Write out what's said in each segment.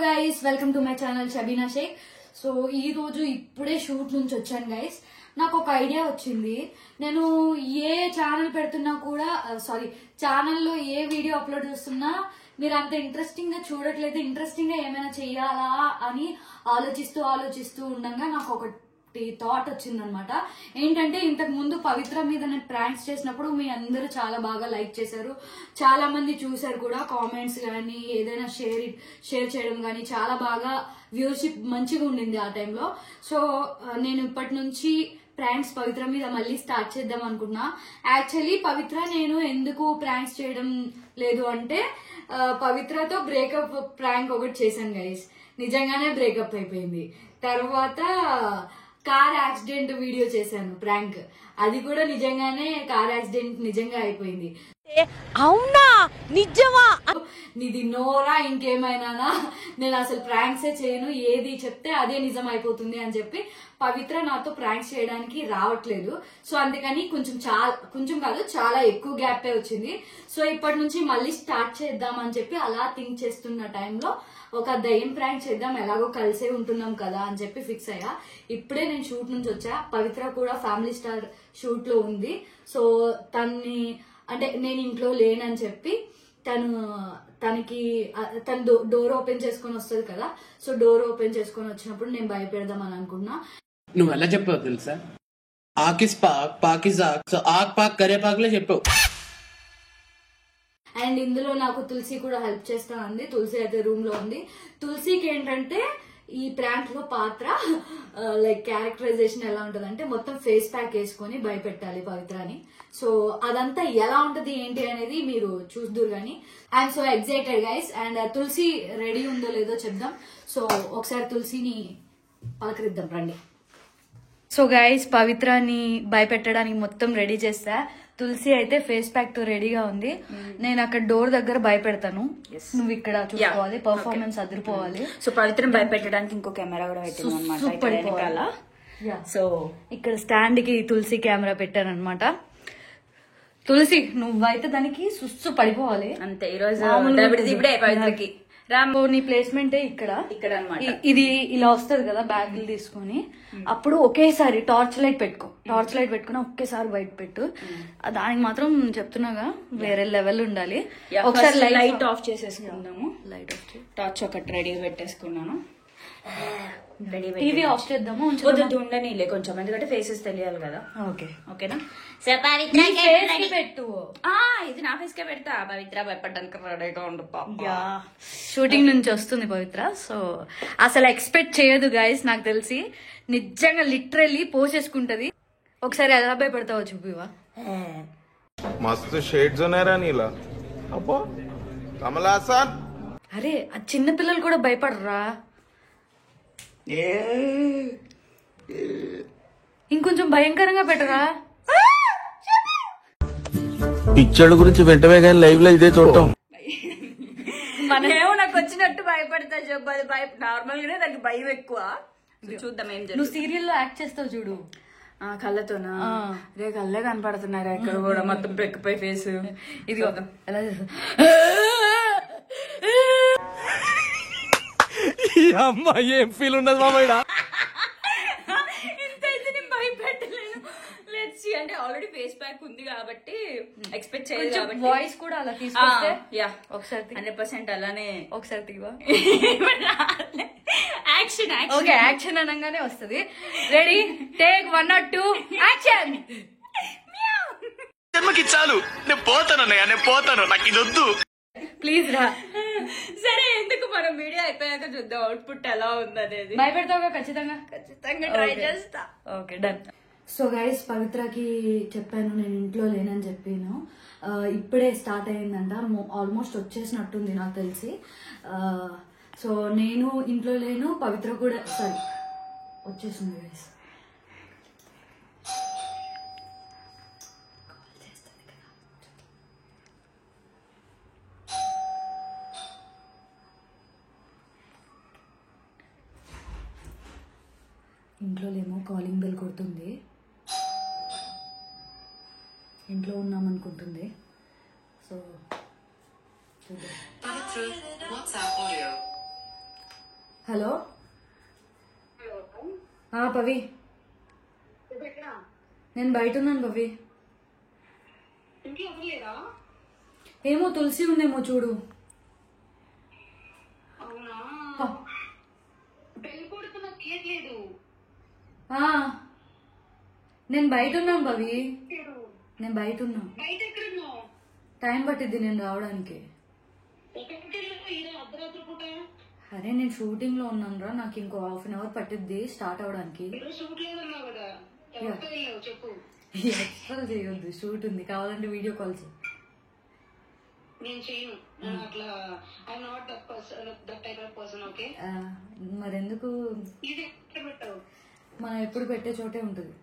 Guys, welcome to my channel Shabina Shaikh. So ఈ రోజు ఇప్పుడే షూట్ నుంచి వచ్చాను గైస్. నాకు ఒక ఐడియా వచ్చింది. నేను ఏ ఛానల్ పెడుతున్నా కూడా ఛానల్లో ఏ వీడియో అప్లోడ్ చేస్తున్నా మీరు అంత ఇంట్రెస్టింగ్ గా చూడట్లేదు, ఇంట్రెస్టింగ్ గా ఏమైనా చెయ్యాలా అని ఆలోచిస్తూ ఉండగా నాకు ఒకటి థాట్ వచ్చిందనమాట. ఏంటంటే ఇంతకు ముందు పవిత్ర మీద నేను ప్రాంక్స్ చేసినప్పుడు మీ అందరూ చాలా బాగా లైక్ చేశారు, చాలా మంది చూసారు కూడా. కామెంట్స్ కానీ ఏదైనా షేర్ చేయడం కానీ చాలా బాగా వ్యూషిప్ మంచిగా ఉండింది ఆ టైంలో. సో నేను ఇప్పటి నుంచి ప్రాంక్స్ పవిత్ర మీద మళ్ళీ స్టార్ట్ చేద్దాం అనుకున్నా. యాక్చువల్లీ పవిత్ర నేను ఎందుకు ప్రాంక్స్ చేయడం లేదు అంటే పవిత్రతో బ్రేకప్ ప్రాంక్ ఒకటి చేశాను గైస్. నిజంగానే బ్రేకప్ అయిపోయింది. తర్వాత కార్ యాక్సిడెంట్ వీడియో చేశాను ప్రాంక్, అది కూడా నిజంగానే కార్ యాక్సిడెంట్ నిజంగా అయిపోయింది. అవునా, నిజమా? నీది నోరా ఇంకేమైనా, నేను అసలు ప్రాంక్సే చేయను, ఏది చెప్తే అదే నిజం అయిపోతుంది అని చెప్పి పవిత్ర నాతో ప్రాంక్స్ చేయడానికి రావట్లేదు. సో అందుకని కొంచెం కాదు చాలా ఎక్కువ గ్యాపే వచ్చింది. సో ఇప్పటి నుంచి మళ్ళీ స్టార్ట్ చేద్దాం అని చెప్పి అలా థింక్ చేస్తున్న టైంలో ఒక దయ్యం ప్రాంక్ చేద్దాం, ఎలాగో కలిసే ఉంటున్నాం కదా అని చెప్పి ఫిక్స్ అయ్యా. ఇప్పుడే నేను షూట్ నుంచి వచ్చా. పవిత్ర కూడా ఫ్యామిలీ స్టార్ షూట్ లో ఉంది. సో అంటే నేను ఇంట్లో లేనని చెప్పి తను డోర్ ఓపెన్ చేసుకొని వస్తుంది కదా. సో డోర్ ఓపెన్ చేసుకొని వచ్చినప్పుడు నేను భయపెడదాం అని అనుకున్నా. నువ్వు ఎలా చెప్పావు తెలుసా? ఆకిస్ పాక్ పాకిస్ ఆక్, సో ఆక్ పాక్ కరే పాక్లే చెప్పావు. అండ్ ఇందులో నాకు తులసి కూడా హెల్ప్ చేస్తా ఉంది. తులసి అయితే రూమ్ లో ఉంది. తులసికి ఏంటంటే ఈ ప్రాంక్ లో పాత్ర లైక్ క్యారెక్టరైజేషన్ ఎలా ఉంటది అంటే మొత్తం ఫేస్ ప్యాక్ వేసుకొని భయపెట్టాలి పవిత్రని. సో అదంతా ఎలా ఉంటది ఏంటి అనేది మీరు చూద్దురు గానీ. I'm so excited guys. And Tulsi ready ఉందో లేదో చెప్దాం. సో ఒకసారి తులసిని పలకరిద్దాం రండి. సో గైస్, పవిత్రని భయపెట్టడానికి మొత్తం రెడీ చేస్తా. తులసి అయితే ఫేస్ ప్యాక్ తో రెడీగా ఉంది. నేను అక్కడ డోర్ దగ్గర భయపెడతాను, నువ్వు ఇక్కడ చూసుకోవాలి. పర్ఫార్మెన్స్ అదిరిపోవాలి. సో పవిత్రం భయపెట్టడానికి ఇంకో కెమెరా కూడా పెట్టాను. సో ఇక్కడ స్టాండ్ కి తులసి కెమెరా పెట్టాను అనమాట. తులసి నువ్వైతే దానికి సుస్సు పడిపోవాలి అంతే. ఈ రోజు ఇప్పుడే పవిత్రకి నీ ప్లేస్మెంట్ ఇక్కడ అన్నమాట. ఇది ఇలా వస్తుంది కదా బ్యాగులు తీసుకొని, అప్పుడు ఒకేసారి టార్చ్ లైట్ పెట్టుకుని ఒకేసారి బయట పెట్టు. దానికి మాత్రం చెప్తున్నాగా వేరే లెవెల్ ఉండాలి. ఒకసారి లైట్ ఆఫ్ చేసేసుకుందాము. లైట్ ఆఫ్ టార్చ్ ఒకటి రెడీ పెట్టేసుకున్నాను. టీవీ ఆఫ్ చేద్దాము. ఉండనీలే కొంచెం, ఎందుకంటే ఫేసెస్ తెలియాలి కదా. ఓకేనా? పెట్టు. ఇది నా ఫేస్ కే పెడతా. పవిత్ర భయపడడానికి రెడీగా ఉండు. షూటింగ్ నుంచి వస్తుంది పవిత్ర. సో అసలు ఎక్స్పెక్ట్ చేయదు గైస్. నాకు తెలిసి నిజంగా లిటరల్లీ పోసేసుకుంటది. ఒకసారి ఎలా భయపడతావో చూపివా. మస్తు షేడ్స్ ఉన్నారా నీలా. అబ్బో కమలాసన్. అరే ఆ చిన్న పిల్లలు కూడా భయపడరా. ఇంకొంచెం భయంకరంగా పెట్టరా. పిచ్చోళ్ళ గురించి వెంటనే కానీ లైవ్ లో ఇదే చూడటం. మనమేమో నాకు వచ్చినట్టు భయపడతా చెప్పు. అది నార్మల్ గానే దానికి భయం ఎక్కువ. చూద్దాం ఏం జరుగుతుంది. నువ్వు సీరియల్ లో యాక్ట్ చేస్తావు చూడు. కళ్ళతోనా? రే కళ్ళే కనపడుతున్నారా ఇక్కడ కూడా మొత్తం పెక్కిపోయి ఫేస్. ఇది ఎలా అమ్మాయి ఏం ఫీల్ ఉండదు మామయ్య. ఇంతైతే నేను భయపెట్టలేను. Let's see. అంటే ఆల్రెడీ ఫేస్ ప్యాక్ ఉంది కాబట్టి ఎక్స్పెక్ట్ చేయలేదు కాబట్టి వాయిస్ కూడా అలా తీసుకొస్తే ఒకసారి 100% అలానే. ఒకసారి తీవా. యాక్షన్ ఓకే, యాక్షన్ అనగానే వస్తుంది. Ready, take 1 or 2 action. జన్మకి చాలు, నేను పోతాను, నాకు ఇది వద్దు. ప్లీజ్ రా. సరే, ఎందుకు మనం వీడియో అయిపోయాక చూద్దాం అవుట్పుట్ ఎలా ఉంది అనేది. భయపెడతావుగా? ఖచ్చితంగా ట్రై చేస్తా. Okay, done. సో గైస్, పవిత్రకి చెప్పాను నేను ఇంట్లో లేనని చెప్పాను. ఇప్పుడే స్టార్ట్ అయ్యిందంట. ఆల్మోస్ట్ వచ్చేసినట్టుంది నాకు తెలిసి. సో నేను ఇంట్లో లేను, పవిత్ర కూడా వచ్చేసింది గైస్. ఇంట్లో ఏమో కాలింగ్ బెల్ కొడుతుంది. ఇంట్లో ఉన్నామనుకుంటుంది. సో హలో పవి, నేను బయట ఉన్నాను పవి. ఏమో తులసి ఉందేమో చూడు. నేను బయట ఉన్నాను పవి, నేను బయట ఉన్నా. టైం పట్టిద్ది నేను రావడానికి. అరే నేను షూటింగ్ లో ఉన్నాను రా, నాకు ఇంకో హాఫ్ అన్ అవర్ పట్టిద్ది స్టార్ట్ అవడానికి. ఎక్స్ట్రా చేయొద్దు, షూట్ ఉంది, కావాలంటే వీడియో కాల్ చేయి. మరెందుకు, మనం ఎప్పుడు పెట్టే చోటే ఉంటుంది.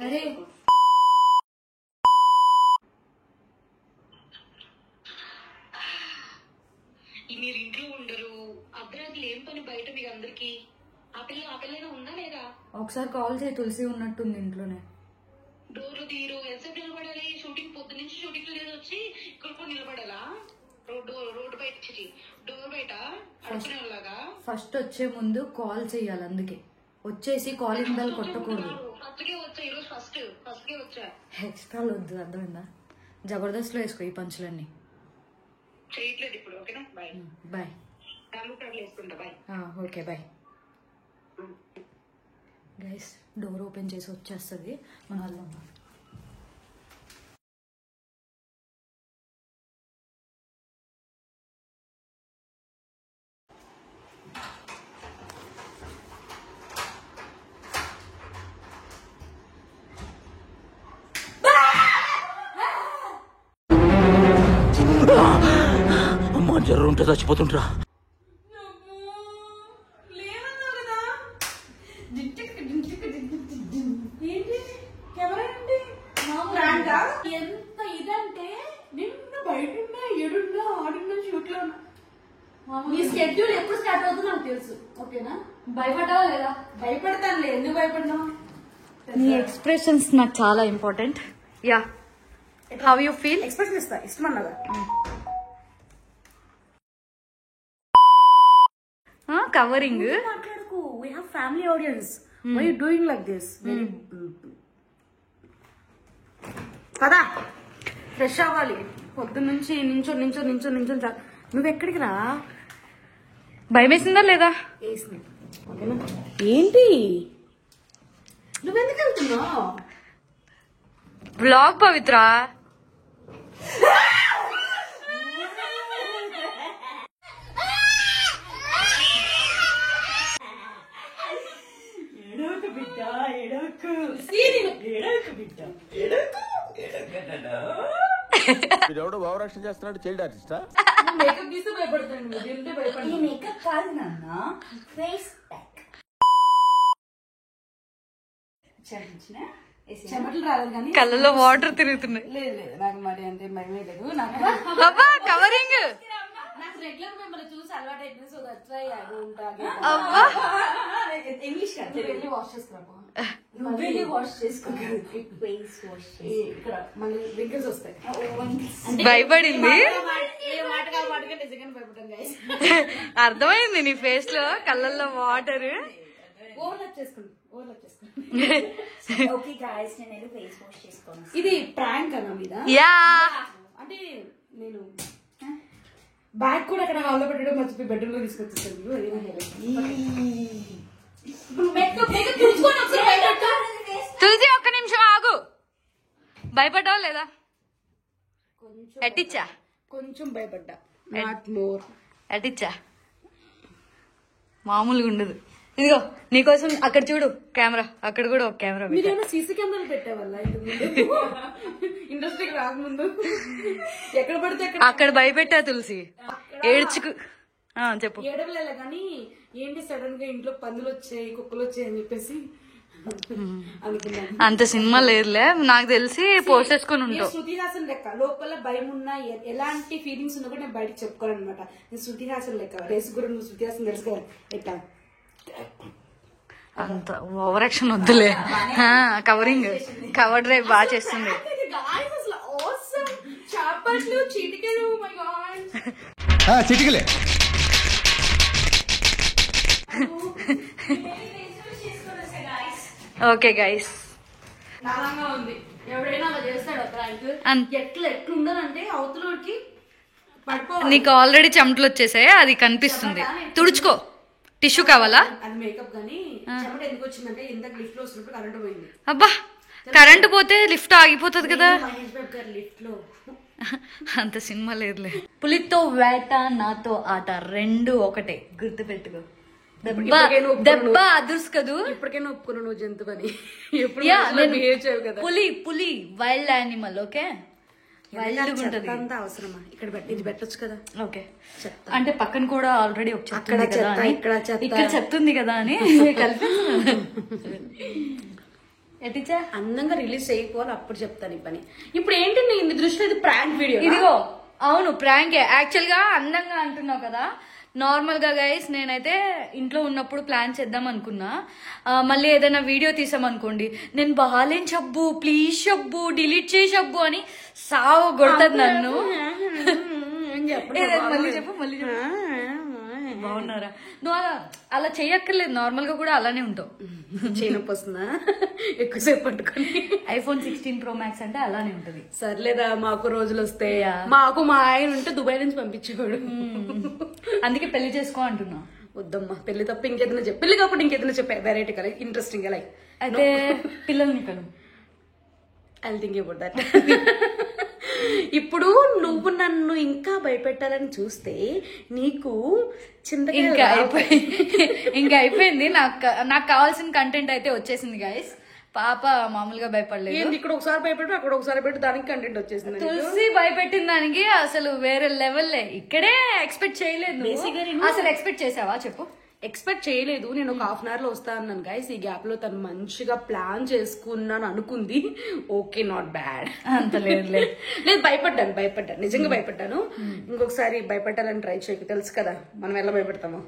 అరే మీరు ఇంట్లో ఉండరు, అర్ధరాత్రి ఏం పని బయట మీకు అందరికి? ఆ పిల్ల ఉందా లేదా? ఒకసారి కాల్ చేయి, తులసి ఉన్నట్టుంది ఇంట్లోనే. డోర్లు తీరు, ఎంతసేపు నిలబడాలి? షూటింగ్ పొద్దు నుంచి షూటింగ్ లేదు, వచ్చి ఇక్కడ కూడా నిలబడాలా? రోడ్డు బయట డోర్ బయట అడుగునే వాళ్ళగా. ఫస్ట్ వచ్చే ముందు కాల్ చెయ్యాలి, అందుకే వచ్చేసి కాలింగ్ బెల్ కొట్టకూడదు. ఫస్ట్ కే వచ్చా ఈరోజు, ఫస్ట్ కే వచ్చా. ఎక్స్ట్రా వద్దు, అర్థమైందా? జబర్దస్త్ లో వేసుకో ఈ పంచులన్నీ. చేయట్లేదు ఇప్పుడు, ఓకేనా? Bye bye. వేసుకుంటా, bye. Okay bye. Guys door open చేసి వచ్చేస్తుంది, మన వెళ్దాం. అమ్మా జ్వరం ఉంటే చచ్చిపోతుంటరా. ఎంత ఇదంటే నిన్న బయట ఏడున్నా ఆడున్నా షూట్ లో నీ స్కెడ్యూల్ ఎప్పుడు స్టార్ట్ అవుతుందో నాకు తెలుసు, ఓకేనా? భయపడ్డావా లేదా? భయపడతానులే, ఎందుకు భయపడ్డావు? నీ ఎక్స్ప్రెషన్స్ నాకు చాలా important. Yeah, how you feel? Expression ఇస్తా, ఇష్టమన్నదా? కవరింగ్ మాట్లాడుకు, we have family audience. Why you doing like this? పదా ఫ్రెష్ అవ్వాలి, పొద్దున్న నుంచి నించో. నువ్వు ఎక్కడికి రా? భయం వేసిందా లేదా? వేసింది. ఏంటి నువ్వెందుకు వెళ్తున్నావు? బ్లాగ్ పవిత్ర. ఎవడో భావరక్షణ చేస్తున్నాడు, చైల్డ్ ఆర్టిస్టా? మేకప్ తీస్తే భయపడతాను. మేకప్ కాదు నాన్న, ఫేస్ ప్యాక్. చెమటలు రాలేదు కానీ కళ్ళలో వాటర్ తిరుగుతున్నాయి. లేదు నాకు మరి అంటే భయమే లేదు. నాకు కవరింగ్ నాకు రెగ్యులర్ మిమ్మల్ని చూసి అలవాటు అయిపోయింది. So that's why I don't English కాదు, వెళ్ళి వాష్ చేసుకురా. వెళ్ళి వాష్ చేసుకోగలరు, ఇక్కడ మళ్ళీ రింకిల్స్ వస్తాయి. భయపడింది, మాటగా నిజంగానే భయపడ్డాను గైస్. అర్థమైంది నీ ఫేస్ లో కళ్ళల్లో వాటర్. ఓవర్లాప్ చేసుకోండి. ఓకే గైస్, నేను ఫేస్ వాష్ చేసుకోను. ఇది ప్రాంక్ అన్న మీద. యా, అంటే నేను బ్యాగ్ కూడా అక్కడ హాల్లో పెట్టడం మర్చిపోయి బెడ్రూమ్ లో తీసుకొచ్చేసాను. తులసి ఒక్క నిమిషం ఆగు. భయపడ్డావా లేదా? ఎట్టిచ్చా? కొంచెం భయపడ్డా, నాట్ మోర్. ఎట్టిచ్చా? మామూలుగా ఉండదు. ఇదిగో నీకోసం అక్కడ చూడు కెమెరా, అక్కడ కూడా ఒక కెమెరా. మీరేమో సీసీ కెమెరాలు పెట్టేవాళ్ళ ఇండస్ట్రీకి రాకముందు? ఎక్కడ పడితే అక్కడ భయపెట్టా తులసి, ఏడ్చుకు. చెప్పు. ఏడవలే కానీ ఏంటి సడన్ గా ఇంట్లో పందులు వచ్చాయి, కుక్కలు వచ్చాయి అని చెప్పేసి అనుకున్నాను. అంత సినిమా లేదులే, నాకు తెలిసి పోసేసుకుని ఉంటావు. శృతి హాసన్ లెక్క లోపల భయం ఉన్నా, ఎలాంటి ఫీలింగ్స్ ఉన్నా కూడా నేను బయటకు చెప్పుకోవాలన్నమాట. నేను శృతి హాసన్ లెక్క. రేసు కూడా నువ్వు శృతి హాసన్ తెలుసు కదా ఎట్లా. అంత ఓవర్ యాక్షన్ వద్దులే. కవరింగ్ కవర్ డ్రైవ్ బాగా చేస్తుంది. చాపట్లు చిటికెలు, మై గాడ్. చిటికలే. ఓకే గైస్, నాలంగా ఉంది. ఎవడైనా అలా చేస్తాడు ప్రాంక్. ఎట్లుండాలంటే అవతలకి పడిపోవాలి. నీకు ఆల్రెడీ చెమటలు వచ్చేసాయి, అది కనిపిస్తుంది. తుడుచుకో. టిష్యూ కావాలా? అది మేకప్ గానీ చెమట ఎందుకు వచ్చిందంటే ఇందాక లిఫ్ట్ లో వస్తున్నప్పుడు కరెంట్ పోయింది. అబ్బా, కరెంటు పోతే లిఫ్ట్ ఆగిపోతుంది కదా. మహేష్ బాబు గారు లిఫ్ట్ లో అంత సినిమా లేదులే. పులితో వేట, నాతో ఆట రెండు ఒకటే, గుర్తు పెట్టుకో. దెబ్బ అదుర్స్ కదూ. ఇప్పటికైనా ఒప్పుకున్నావు నువ్వు జంతువు అని. పులి పులి వైల్డ్ యానిమల్. ఓకే, వైల్డ్ ఉంటది. అంతా అవసరమా? ఇక్కడ ఇది పెట్టొచ్చు కదా. ఓకే, అంటే పక్కన కూడా ఆల్రెడీ ఒక అక్కడ చెత్త, ఇక్కడ చెప్తుంది కదా అని కల్పిస్తున్నాను. ఎట్టిచ్చా అందంగా రిలీజ్ చేయకపోవాలి, అప్పుడు చెప్తాను ఈ పని. ఇప్పుడు ఏంటి నీ దృష్టిలో ఇది ప్రాంక్ వీడియో? ఇదిగో, అవును ప్రాంకే. యాక్చువల్ గా అందంగా అంటున్నావు కదా. నార్మల్ గా గైస్, నేనైతే ఇంట్లో ఉన్నప్పుడు ప్లాన్ చేద్దాం అనుకున్నా. మళ్ళీ ఏదైనా వీడియో తీసామనుకోండి, నేను బాగాలేని షబ్బు, ప్లీజ్ షబ్బు, డిలీట్ చేయి షబ్బు అని సావు కొడతాను నన్ను. మళ్ళీ చెప్పు, మళ్ళీ చెప్పు. బాగున్నారా? నువ్వు అలా చెయ్యక్కర్లేదు, నార్మల్ గా కూడా అలానే ఉంటావు. చేయనొప్పి వస్తుందా ఎక్కువసేపు పట్టుకొని? iPhone 16 Pro Max అంటే అలానే ఉంటది. సర్లేదా, మాకు రోజులు వస్తాయి. మాకు మా ఆయన ఉంటే దుబాయ్ నుంచి పంపించేవాడు. అందుకే పెళ్లి చేసుకో అంటున్నా. వద్దమ్మా, పెళ్లి తప్ప ఇంకేదైనా చెప్పి, పెళ్లి కాకుండా ఇంకేదైనా చెప్పా వెరైటీ కదా, ఇంట్రెస్టింగ్ లైక్. అయితే పిల్లల్ని కను. I think about that. ఇప్పుడు నువ్వు నన్ను ఇంకా భయపెట్టాలని చూస్తే నీకు ఇంకా అయిపోయింది. నాకు కావాల్సిన కంటెంట్ అయితే వచ్చేసింది గైస్. పాప మామూలుగా భయపడలేదు. ఇక్కడ ఒకసారి భయపెట్టు, అక్కడ ఒకసారి పెట్టి, దానికి కంటెంట్ వచ్చేసింది. తులసి భయపెట్టిన దానికి అసలు వేరే లెవెల్లే. ఇక్కడే ఎక్స్పెక్ట్ చేయలేదు. అసలు ఎక్స్పెక్ట్ చేసావా చెప్పు? ఎక్స్పెక్ట్ చేయలేదు. నేను ఒక హాఫ్ అన్ అవర్ లో వస్తా అన్నాను గైస్. ఈ గ్యాప్ లో తను మంచిగా ప్లాన్ చేసుకున్నాను అనుకుంది. Okay, not bad. అంత లేదు లేదు, భయపడ్డాను, నిజంగా భయపడ్డాను. ఇంకొకసారి భయపడ్డాలని ట్రై చేయకు, తెలుసు కదా మనం ఎలా భయపడతామో.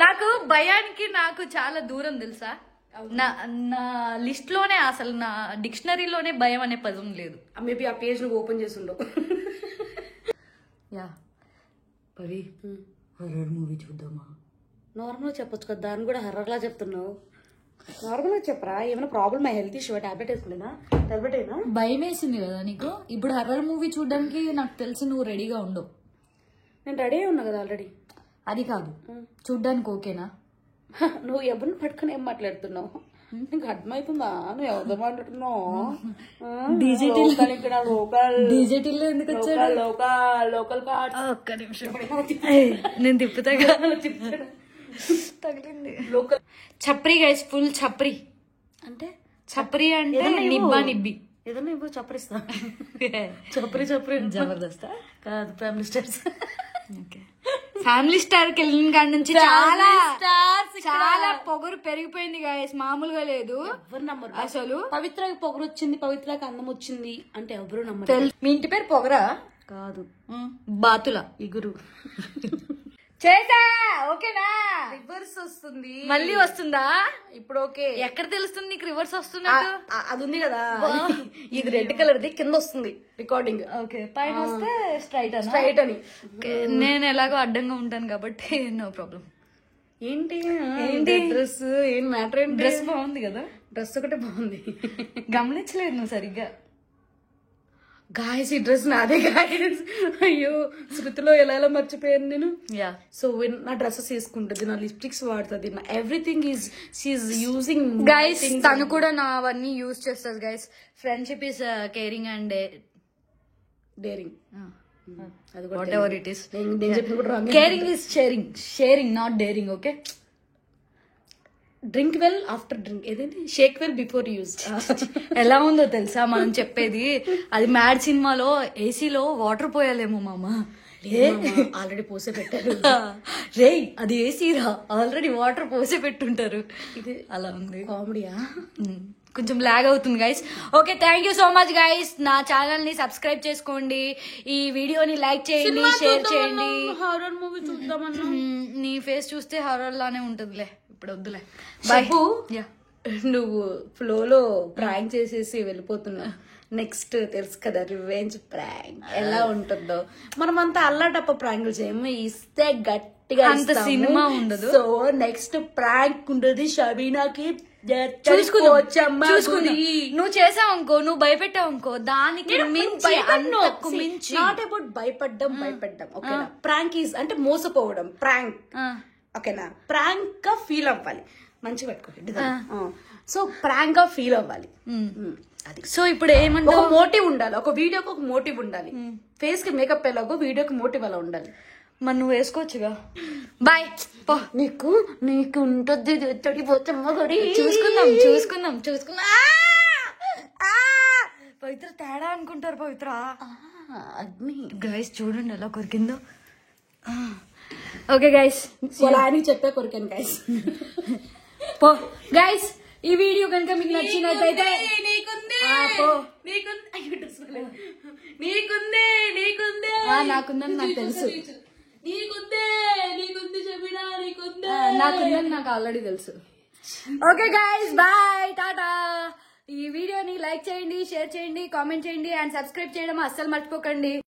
నాకు భయానికి నాకు చాలా దూరం తెలుసా. నా లిస్ట్ లోనే, అసలు నా డిక్షనరీలోనే భయం అనే పదం లేదు. మేబీ ఆ పేజ్ నువ్వు ఓపెన్ చేసి ఉండవు. యా పవి, హర్రర్ మూవీ చూద్దామా? నార్మల్ చెప్పొచ్చు కదా, దాన్ని కూడా హర్రర్ లా చెప్తున్నావు. నార్మల్ గా చెప్పరా, ఏమైనా ప్రాబ్లమ్? Health issue? టాబ్లెట్ వేసుకునేనా? టాబ్లెట్ అయినా భయం వేసింది కదా నీకు. ఇప్పుడు హర్రర్ మూవీ చూడడానికి నాకు తెలిసి నువ్వు రెడీగా ఉండవు. నేను రెడీ ఉన్నా కదా ఆల్రెడీ. అది కాదు, చూడ్డానికి ఓకేనా? నువ్వు ఎవరిని పట్టుకుని ఏం మాట్లాడుతున్నావు? నీకు అర్థమవుతుందా నువ్వు ఎవరితో మాట్లాడుతున్నావు? డీజేటీలో ఎందుకు వచ్చాడు? లోకల్ ఒక్క నిమిషం నేను తిప్పుతా. తగిలింది. Local chapri guys, full chapri. అంటే చప్రి అంటే నిబ్బా నిబ్బి. ఏదన్నా ఇవ్వ, చప్పరిస్తా. చప్పరి జబర్దస్తా కాదు, ఫ్యామిలీ స్టార్స్. ఫ్యామిలీ స్టార్ కి వెళ్ళిన కాడి నుంచి చాలా పొగరు పెరిగిపోయింది గాయస్, మామూలుగా లేదు. ఎవరు నమ్మరు అసలు. పవిత్రకి పొగరు వచ్చింది, పవిత్రకి అందం వచ్చింది అంటే ఎవరు నమ్మరు. మీ ఇంటి పేరు పొగరా? కాదు, బాతుల ఇగురు. చేసా. ఓకేనా? రివర్స్ వస్తుంది. మళ్ళీ వస్తుందా? ఇప్పుడు ఓకే. ఎక్కడ తెలుస్తుంది నీకు రివర్స్ వస్తున్నట్టు? అది ఉంది కదా, ఇది రెడ్ కలర్ ది, కింద వస్తుంది రికార్డింగ్. ఓకే, పైన వస్తే స్ట్రైట్ అని. నేను ఎలాగో అడ్డంగా ఉంటాను కాబట్టి నో ప్రాబ్లం. ఏంటి డ్రెస్, ఏం మ్యాటర్ ఏంటి? డ్రెస్ బాగుంది కదా. డ్రెస్ ఒకటే బాగుంది. గమనించలేదు నువ్వు సరిగ్గా. గాయస్, ఈ డ్రెస్ నాదే గాయస్. అయ్యో, శృతిలో ఎలా మర్చిపోయాను నేను. సో నా డ్రెస్సెస్ వేసుకుంటుంది, నా లిప్స్టిక్స్ వాడుతుంది, నా ఎవ్రీథింగ్ షీఈ్ యూజింగ్. గైస్, తను కూడా నా అవన్నీ యూజ్ చేస్తుంది guys. Friendship is caring and daring. What ever it is. నేను చెప్పింది కూడా wrong. Caring is sharing not daring. Okay. Drink well after drink, ఏదండి షేక్ వెల్ బిఫోర్ యూజ్. ఎలా ఉందో తెలుసా మనం చెప్పేది? అది మ్యాడ్ సినిమాలో ఏసీలో వాటర్ పోయాలేమో మామ. ఆల్రెడీ పోసే పెట్టారు. రే, అది ఏసీరా, ఆల్రెడీ వాటర్ పోసే పెట్టుంటారు. ఇది అలా ఉంది. కామెడీయా? కొంచెం లాగ్ అవుతుంది guys. Okay, thank you so much guys. నా ఛానల్ ని సబ్స్క్రైబ్ చేసుకోండి, ఈ వీడియోని లైక్ చేయండి, షేర్ చేయండి. హారర్ మూవీ చూద్దామన్నా. నీ ఫేస్ చూస్తే హారర్ లానే ఉంటుందిలే, ఇప్పుడు వద్దులే. నువ్వు ఫ్లోలో ప్రాంక్ చేసేసి వెళ్ళిపోతున్నావు. నెక్స్ట్ తెలుసు కదా రివెంజ్ ప్రాంక్ ఎలా ఉంటుందో. మనమంతా అల్లాటప్ప ప్రాంకులు చేయము, ఇస్తే గట్టిగా అంత సినిమా ఉండదు. సో నెక్స్ట్ ప్రాంక్ ఉండదు షబీనాకి. చూసుకుందాం. నువ్వు చేసావు అనుకో, నువ్వు భయపెట్టావు అనుకో, దానికి మించి నాట్ అబౌట్ భయపడ్డం ఓకేనా. ప్రాంక్ ఈజ్ అంటే మోసపోవడం ప్రాంక్ ఓకేనా. ప్రాంక్ గా ఫీల్ అవ్వాలి, మంచిగా పెట్టుకోండి. సో ప్రాంక్ గా ఫీల్ అవ్వాలి. అది సో ఇప్పుడు ఏమంటావు? ఒక మోటివ్ ఉండాలి, ఒక వీడియోకి ఒక మోటివ్ ఉండాలి. ఫేస్ కి మేకప్ ఎలాగో వీడియోకి మోటివ్ అలా ఉండాలి. మరి నువ్వు వేసుకోవచ్చుగా. బాయ్. నీకు ఉంటుంది చూసుకుందాం. పవిత్ర తేడా అనుకుంటారు. పవిత్ర అగ్ని గైస్ చూడండి ఎలా కొరికిందో. ఓకే గైస్, అని చెప్పే కొరికాను గైస్. గైస్ ఈ వీడియో కనుక మీకు నచ్చినట్టయితే నాకుందని నాకు తెలుసు, నాకుందని నాకు ఆల్రెడీ తెలుసు. ఓకే గైస్ బాయ్, టాటా. ఈ వీడియోని లైక్ చేయండి, షేర్ చేయండి, కామెంట్ చేయండి అండ్ సబ్స్క్రైబ్ చేయడం అస్సలు మర్చిపోకండి.